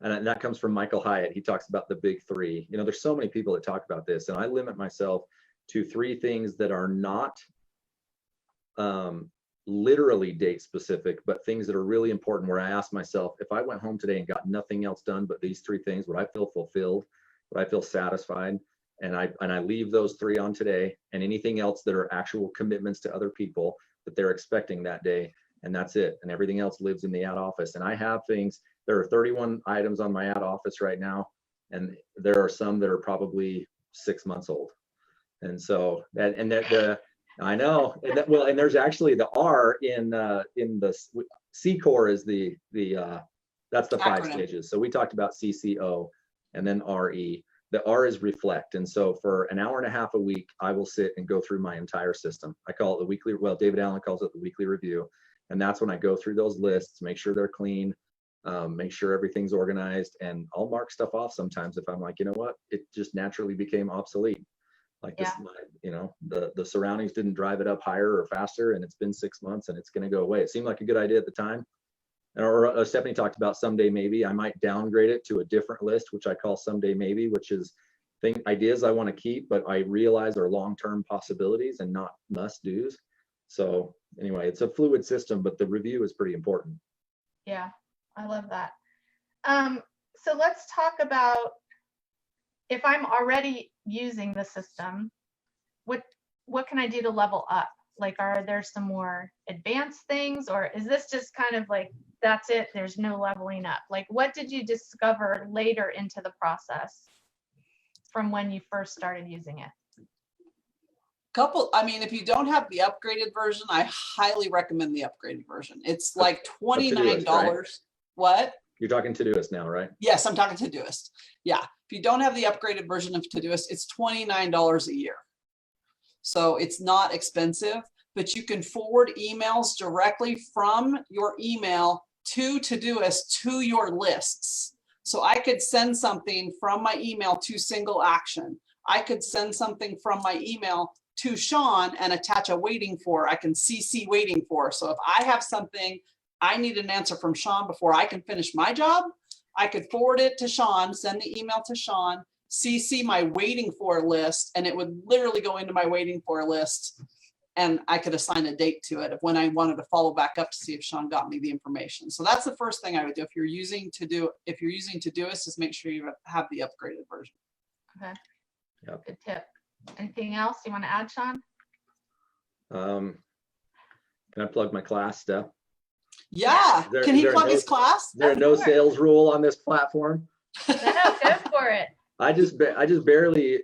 and that comes from Michael Hyatt. He talks about the big 3. You know, there's so many people that talk about this, and I limit myself to 3 things that are not literally date specific, but things that are really important, where I ask myself, if I went home today and got nothing else done but these 3 things, would I feel fulfilled? Would I feel satisfied? And I leave those 3 on today, and anything else that are actual commitments to other people that they're expecting that day, and that's it. And everything else lives in the ad office. And I have things, there are 31 items on my ad office right now, and there are some that are probably 6 months old. And so I know, and there's actually the R in the C core is the that's the 5 stages. So we talked about CCO and then RE. The R is reflect. And so for an hour and a half a week, I will sit and go through my entire system. I call it the weekly, well, David Allen calls it the weekly review. And that's when I go through those lists, make sure they're clean, make sure everything's organized, and I'll mark stuff off sometimes if I'm like, you know what, it just naturally became obsolete. Like this, you know, the surroundings didn't drive it up higher or faster, and it's been 6 months and it's going to go away. It seemed like a good idea at the time. Or Stephanie talked about someday maybe. I might downgrade it to a different list, which I call someday maybe, which is ideas I want to keep, but I realize are long-term possibilities and not must-dos. So anyway, it's a fluid system, but the review is pretty important. Yeah, I love that. So let's talk about, if I'm already using the system, what can I do to level up? Like, are there some more advanced things, or is this just kind of like, that's it, there's no leveling up? Like, what did you discover later into the process from when you first started using it? I mean, if you don't have the upgraded version, I highly recommend the upgraded version. It's like $29. Right? What? You're talking Todoist now, right? Yes, I'm talking Todoist. Yeah. If you don't have the upgraded version of Todoist, it's $29 a year. So it's not expensive, but you can forward emails directly from your email to Todoist to your lists. So I could send something from my email to Single Action. I could send something from my email to Shawn and attach a waiting for. I can CC waiting for. So if I have something, I need an answer from Shawn before I can finish my job, I could forward it to Shawn, send the email to Shawn, CC my waiting for list, and it would literally go into my waiting for list, and I could assign a date to it of when I wanted to follow back up to see if Shawn got me the information. So that's the first thing I would do if you're using Todoist, is make sure you have the upgraded version. Okay. Yep. Good tip. Anything else you want to add, Shawn? Can I plug my class, Steph? Yeah. Can he plug his class? Is there a no sales rule on this platform? No, go for it. I just barely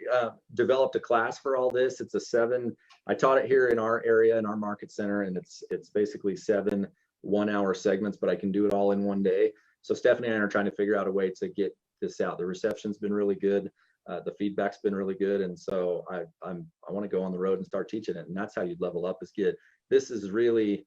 developed a class for all this. It's a 7. I taught it here in our area, in our market center, and it's basically 7 1-hour segments, but I can do it all in one day. So Stephanie and I are trying to figure out a way to get this out. The reception's been really good. The feedback's been really good, and so I want to go on the road and start teaching it. And that's how you level up, is this is really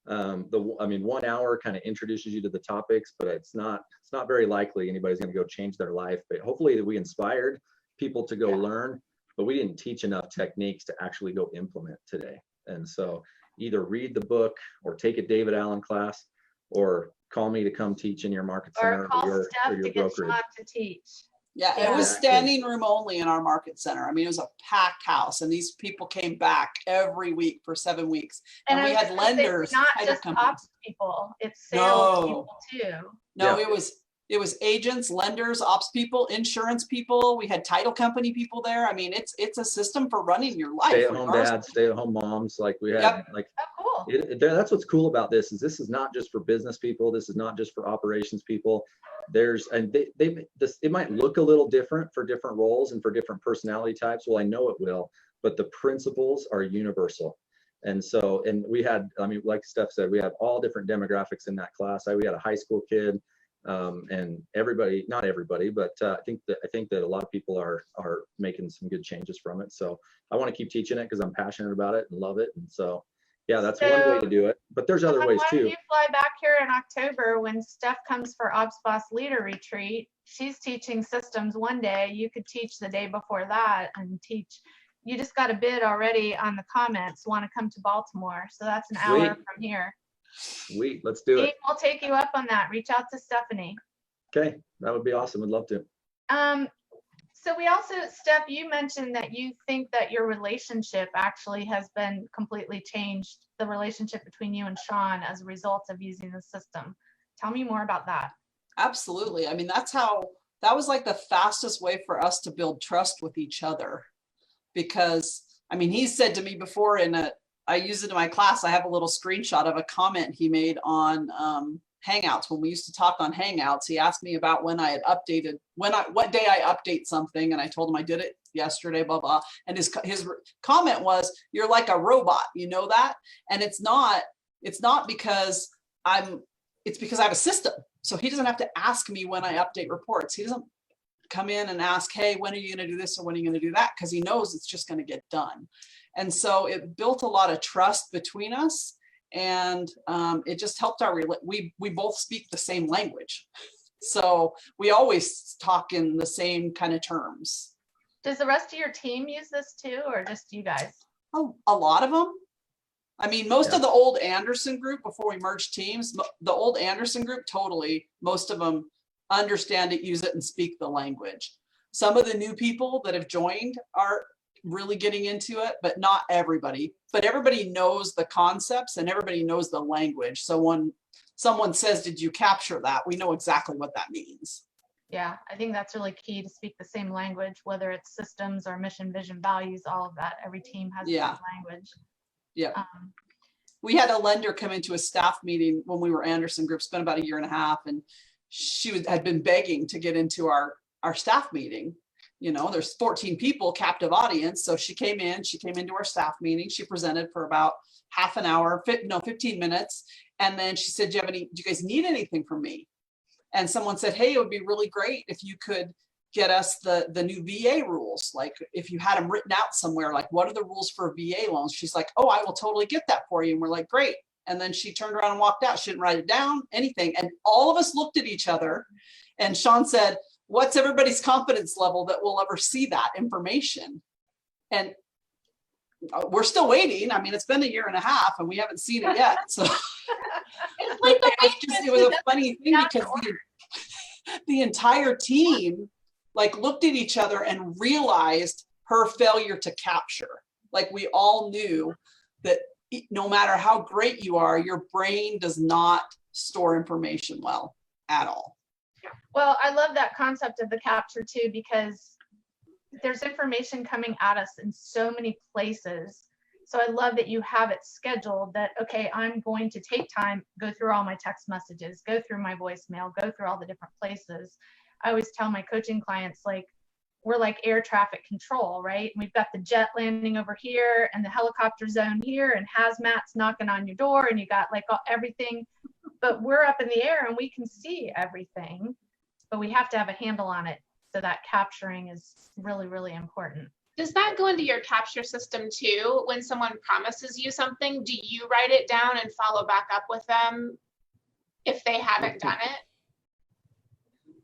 1 hour kind of introduces you to the topics, but it's not very likely anybody's going to go change their life. But hopefully we inspired people to go learn, but we didn't teach enough techniques to actually go implement today. And so either read the book or take a David Allen class, or call me to come teach in your market center, or call your Steph to get brokerage. Shawn to teach. Yeah, it was standing room only in our market center. I mean, it was a packed house, and these people came back every week for 7 weeks. And we had lenders, not just ops people, it's sales people too. No, it was agents, lenders, ops people, insurance people. We had title company people there. I mean, it's a system for running your life. Stay-at-home dads, stay-at-home moms, like we had. Like, oh, cool. That's what's cool about this, is this is not just for business people. This is not just for operations people. It might look a little different for different roles and for different personality types. Well, I know it will, but the principles are universal. And so, and we had, I mean, like Steph said, we had all different demographics in that class. We had a high school kid, and everybody, not everybody, but I think that a lot of people are making some good changes from it. So I want to keep teaching it because I'm passionate about it and love it. And so, yeah, that's one way to do it, but there's other ways too. Why don't you fly back here in October when Steph comes for Ops Boss Leader Retreat? She's teaching systems one day. You could teach the day before that and teach. You just got a bid already on the comments. Want to come to Baltimore? So that's an hour from here. Sweet, let's do it. We'll take you up on that. Reach out to Stephanie. Okay, that would be awesome. I'd love to. So we also, Steph, you mentioned that you think that your relationship actually has been completely changed, the relationship between you and Shawn, as a result of using the system. Tell me more about that. Absolutely. I mean, that was like the fastest way for us to build trust with each other. Because, I mean, he said to me before, I use it in my class, I have a little screenshot of a comment he made on Hangouts. When we used to talk on Hangouts, he asked me about when I had updated, what day I update something, and I told him I did it yesterday, blah, blah. And his comment was, "You're like a robot, you know that?" And it's not because it's because I have a system. So he doesn't have to ask me when I update reports. He doesn't come in and ask, "Hey, when are you going to do this or when are you going to do that?" Because he knows it's just going to get done. And so it built a lot of trust between us. And it just helped we both speak the same language. So we always talk in the same kind of terms. Does the rest of your team use this too, or just you guys? Oh, a lot of them. I mean, most of the old Anderson group, before we merged teams, the old Anderson group, totally, most of them understand it, use it, and speak the language. Some of the new people that have joined are really getting into it, but not everybody. But everybody knows the concepts and everybody knows the language. So when someone says, did you capture that? We know exactly what that means. Yeah, I think that's really key, to speak the same language, whether it's systems or mission, vision, values, all of that. Every team has the same language. Yeah. We had a lender come into a staff meeting when we were Anderson Group, spent about 1.5 years, and she had been begging to get into our staff meeting. You know, there's 14 people, captive audience. So she came into our staff meeting. She presented for about half an hour, 15 minutes. And then she said, do you guys need anything from me? And someone said, hey, it would be really great if you could get us the new VA rules. Like if you had them written out somewhere, like what are the rules for VA loans? She's like, oh, I will totally get that for you. And we're like, great. And then she turned around and walked out. She didn't write it down, anything. And all of us looked at each other, and Shawn said, what's everybody's confidence level that we'll ever see that information? And we're still waiting. I mean, it's been 1.5 years and we haven't seen it yet. So It's like it was a funny thing because the entire team like looked at each other and realized her failure to capture. Like we all knew that no matter how great you are, your brain does not store information well at all. Well, I love that concept of the capture too, because there's information coming at us in so many places. So I love that you have it scheduled that, okay, I'm going to take time, go through all my text messages, go through my voicemail, go through all the different places. I always tell my coaching clients, like, we're like air traffic control, right? We've got the jet landing over here and the helicopter zone here and hazmat's knocking on your door and you got like everything, but we're up in the air and we can see everything, but we have to have a handle on it. So that capturing is really, really important. Does that go into your capture system too? When someone promises you something, do you write it down and follow back up with them if they haven't done it?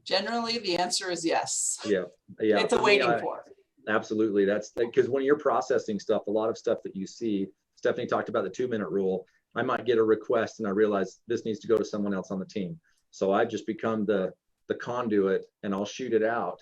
Generally, the answer is yes. Yeah. It's a waiting for. Absolutely. That's because when you're processing stuff, a lot of stuff that you see, Stephanie talked about the 2-minute rule. I might get a request and I realize this needs to go to someone else on the team. So I've just become the conduit and I'll shoot it out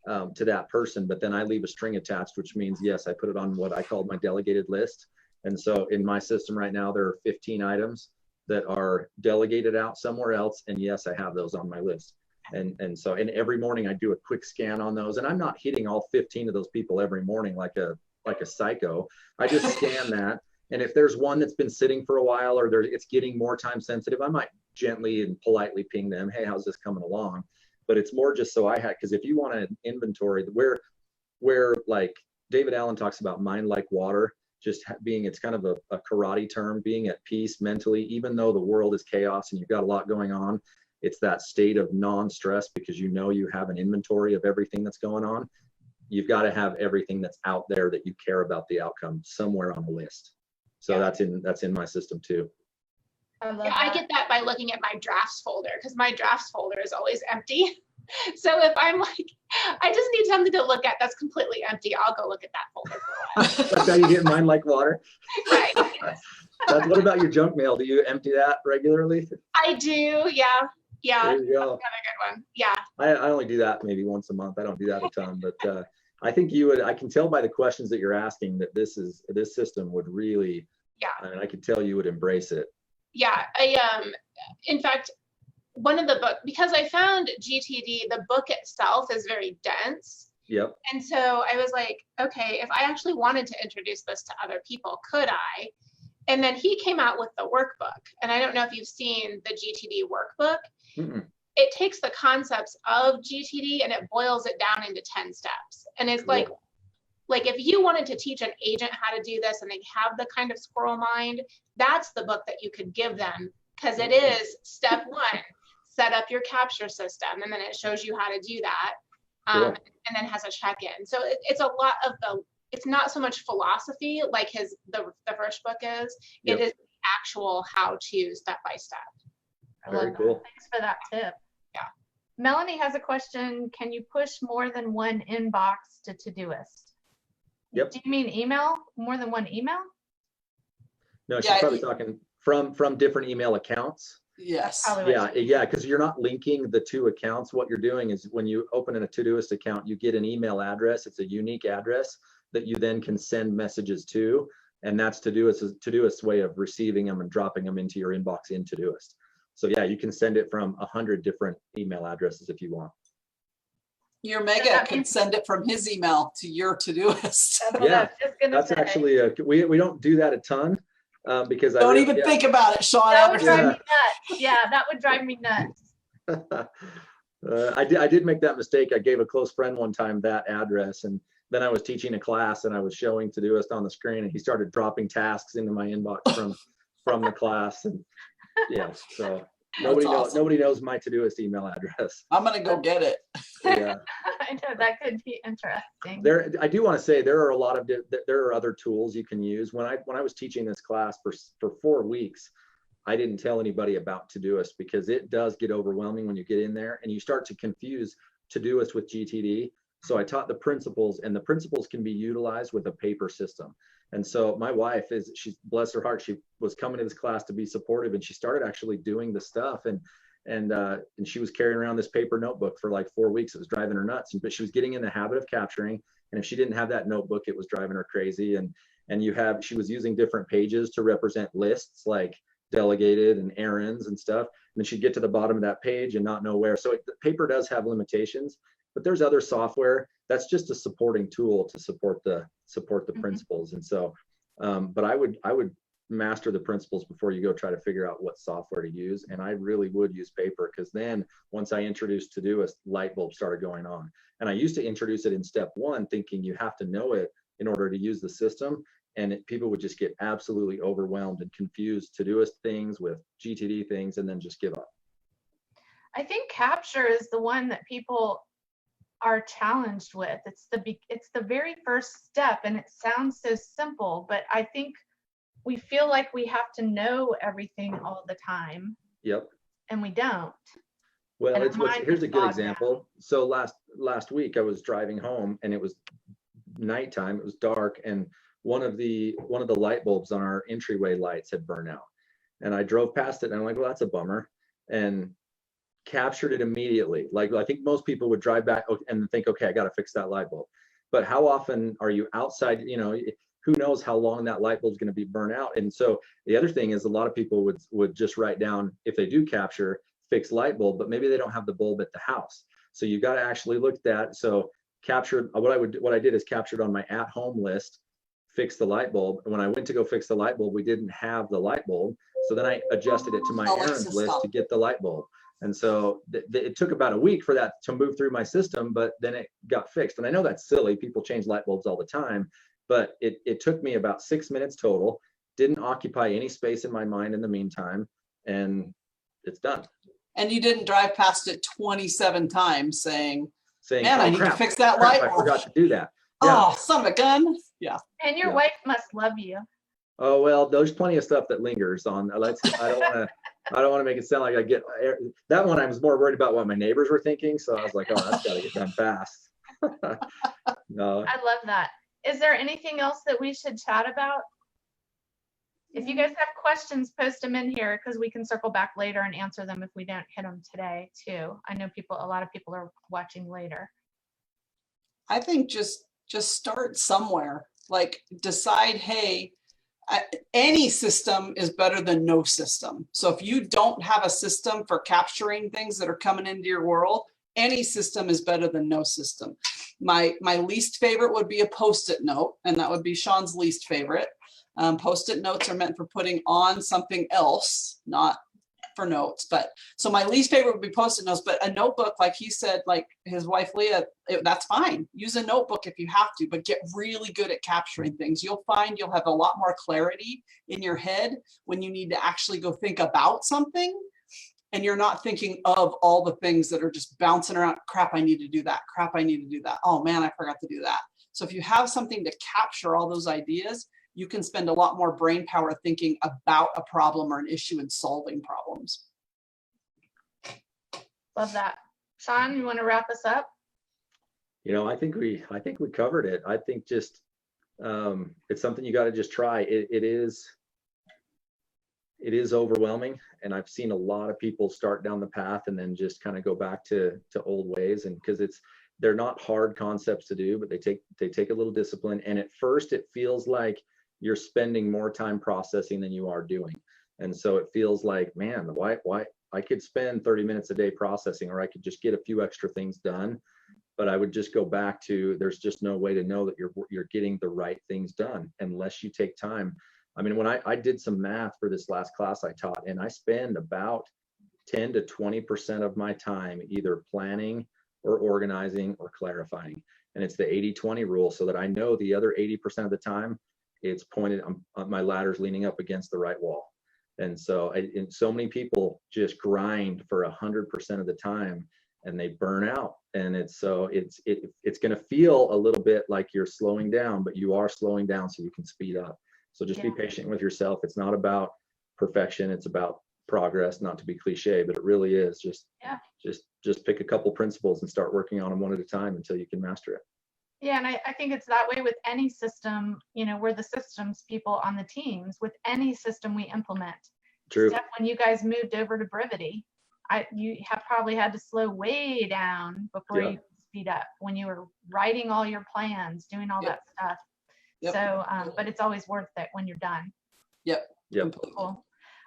to that person, but then I leave a string attached, which means, yes, I put it on what I called my delegated list. And so in my system right now, there are 15 items that are delegated out somewhere else. And yes, I have those on my list. And so every morning I do a quick scan on those, and I'm not hitting all 15 of those people every morning like a psycho. I just scan that. And if there's one that's been sitting for a while or it's getting more time sensitive, I might gently and politely ping them, hey, how's this coming along? But it's more just so because if you want an inventory where like David Allen talks about mind like water, just being, it's kind of a karate term, being at peace mentally, even though the world is chaos and you've got a lot going on. It's that state of non-stress because you know you have an inventory of everything that's going on. You've got to have everything that's out there that you care about the outcome somewhere on the list. So that's in my system too. I get that by looking at my drafts folder, because my drafts folder is always empty. So if I'm like, I just need something to look at that's completely empty, I'll go look at that folder for a while. That's how you get mine like water. Right. What about your junk mail? Do you empty that regularly? I do, yeah. There you go. That's another good one. Yeah. I only do that maybe once a month. I don't do that a ton, but I think I can tell by the questions that you're asking that this system would really, and I could tell you would embrace it. Yeah, in fact, one of the books, because I found GTD, the book itself is very dense. Yep. And so I was like, okay, if I actually wanted to introduce this to other people, could I? And then he came out with the workbook. And I don't know if you've seen the GTD workbook. Mm-mm. It takes the concepts of GTD and it boils it down into 10 steps. And it's Cool. like if you wanted to teach an agent how to do this and they have the kind of squirrel mind, that's the book that you could give them, because it is step 1, set up your capture system. And then it shows you how to do that. Cool. And then has a check-in. So it's a lot of it's not so much philosophy like the first book is. Yep. It is actual how-to step-by-step. Very cool. Thanks for that tip. Yeah. Melanie has a question. Can you push more than one inbox to Todoist? Yep. Do you mean email? More than one email? No, she's probably talking from different email accounts. Yes. Probably what Yeah, yeah, because you're not linking the two accounts. What you're doing is when you open in a Todoist account, you get an email address. It's a unique address that you then can send messages to, and that's Todoist's way of receiving them and dropping them into your inbox in Todoist. So yeah, you can send it from 100 different email addresses if you want. Your Mega could send it from his email to your Todoist. That's what Yeah, I was just gonna that's say. actually we don't do that a ton because Don't even think about it, Shawn That would Anderson. drive me nuts. Yeah, that would drive me nuts. I did make that mistake. I gave a close friend one time that address, and then I was teaching a class and I was showing Todoist on the screen, and he started dropping tasks into my inbox from the class, and yeah, so nobody knows my Todoist email address. I'm gonna go get it. Yeah. I know that could be interesting. I do want to say there are other tools you can use. When I was teaching this class for 4 weeks, I didn't tell anybody about Todoist because it does get overwhelming when you get in there and you start to confuse Todoist with GTD. So I taught the principles, and the principles can be utilized with a paper system. And so my wife she's, bless her heart, she was coming to this class to be supportive, and she started actually doing the stuff, and she was carrying around this paper notebook for like 4 weeks. It was driving her nuts, but she was getting in the habit of capturing. And if she didn't have that notebook, it was driving her crazy. And she was using different pages to represent lists like delegated and errands and stuff. And then she'd get to the bottom of that page and not know where. So the paper does have limitations, but there's other software that's just a supporting tool to support the principles. And so, but I would master the principles before you go try to figure out what software to use. And I really would use paper, because then once I introduced Todoist, light bulbs started going on. And I used to introduce it in step 1 thinking you have to know it in order to use the system. And people would just get absolutely overwhelmed and confused Todoist things with GTD things and then just give up. I think capture is the one that people are challenged with. It's the very first step, and it sounds so simple, but I think we feel like we have to know everything all the time. Yep. And we don't. Well, here's a good example. So last week I was driving home, and it was nighttime. It was dark, and one of the light bulbs on our entryway lights had burned out. And I drove past it, and I'm like, well, that's a bummer, and captured it immediately. Like, I think most people would drive back and think, okay, I got to fix that light bulb. But how often are you outside? Who knows how long that light bulb is going to be burnt out? And so the other thing is, a lot of people would just write down, if they do capture, fix light bulb, but maybe they don't have the bulb at the house. So you got to actually look at that. So captured, what I did is captured on my at home list, fix the light bulb. And when I went to go fix the light bulb, we didn't have the light bulb. So then I adjusted it to my errands list to get the light bulb. And so it took about a week for that to move through my system, but then it got fixed. And I know that's silly. People change light bulbs all the time, but it took me about 6 minutes total, didn't occupy any space in my mind in the meantime, and it's done. And you didn't drive past it 27 times saying, man, oh, I need to fix that light bulb. I forgot to do that. Oh, Yeah. son of a gun. Yeah. And your wife must love you. Oh, well, there's plenty of stuff that lingers on. I don't want to make it sound like I get that one. I was more worried about what my neighbors were thinking. So I was like, oh, that's got to get done fast. No. I love that. Is there anything else that we should chat about? If you guys have questions, post them in here, because we can circle back later and answer them if we don't hit them today too. I know a lot of people are watching later. I think just start somewhere. Like, decide, hey, any system is better than no system. So if you don't have a system for capturing things that are coming into your world, any system is better than no system. My least favorite would be a Post-it note, and that would be Shawn's least favorite. Post-it notes are meant for putting on something else, not for notes. But so my least favorite would be Post-it notes, but a notebook, like he said, like his wife Leah, that's fine. Use a notebook if you have to, but get really good at capturing things. You'll find you'll have a lot more clarity in your head when you need to actually go think about something, and you're not thinking of all the things that are just bouncing around. Crap, I need to do that. Crap, I need to do that. Oh man, I forgot to do that. So if you have something to capture all those ideas, you can spend a lot more brain power thinking about a problem or an issue and solving problems. Love that. Shawn, you want to wrap us up? I think we covered it. I think just it's something you got to just try. it is overwhelming, and I've seen a lot of people start down the path and then just kind of go back to old ways. And because they're not hard concepts to do, but they take a little discipline. And at first it feels like you're spending more time processing than you are doing. And so it feels like, man, why I could spend 30 minutes a day processing, or I could just get a few extra things done. But I would just go back to, there's just no way to know that you're getting the right things done unless you take time. I mean, when I did some math for this last class I taught, and I spend about 10 to 20% of my time either planning or organizing or clarifying. And it's the 80-20 rule, so that I know the other 80% of the time it's pointed, my ladder's leaning up against the right wall. And so and so many people just grind for 100% of the time and they burn out. And it's going to feel a little bit like you're slowing down, but you are slowing down so you can speed up. So just be patient with yourself. It's not about perfection. It's about progress, not to be cliche, but it really is just pick a couple principles and start working on them one at a time until you can master it. Yeah, and I think it's that way with any system. You know, we're the systems people on the teams with any system we implement. True. Steph, when you guys moved over to Brevity, you have probably had to slow way down before you speed up when you were writing all your plans, doing all that stuff. So, but it's always worth it when you're done. Yep. Cool.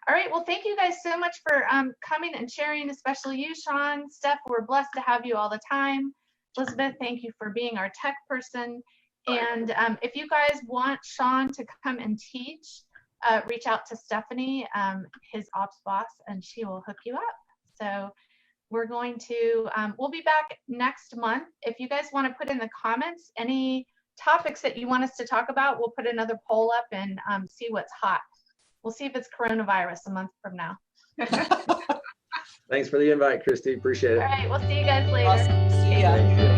All right. Well, thank you guys so much for coming and sharing, especially you, Shawn. Steph, we're blessed to have you all the time. Elizabeth, thank you for being our tech person. And if you guys want Shawn to come and teach, reach out to Stephanie, his ops boss, and she will hook you up. So we're going to, we'll be back next month. If you guys want to put in the comments any topics that you want us to talk about, we'll put another poll up and see what's hot. We'll see if it's coronavirus a month from now. Thanks for the invite, Christy. Appreciate it. All right, we'll see you guys later. Awesome. See ya.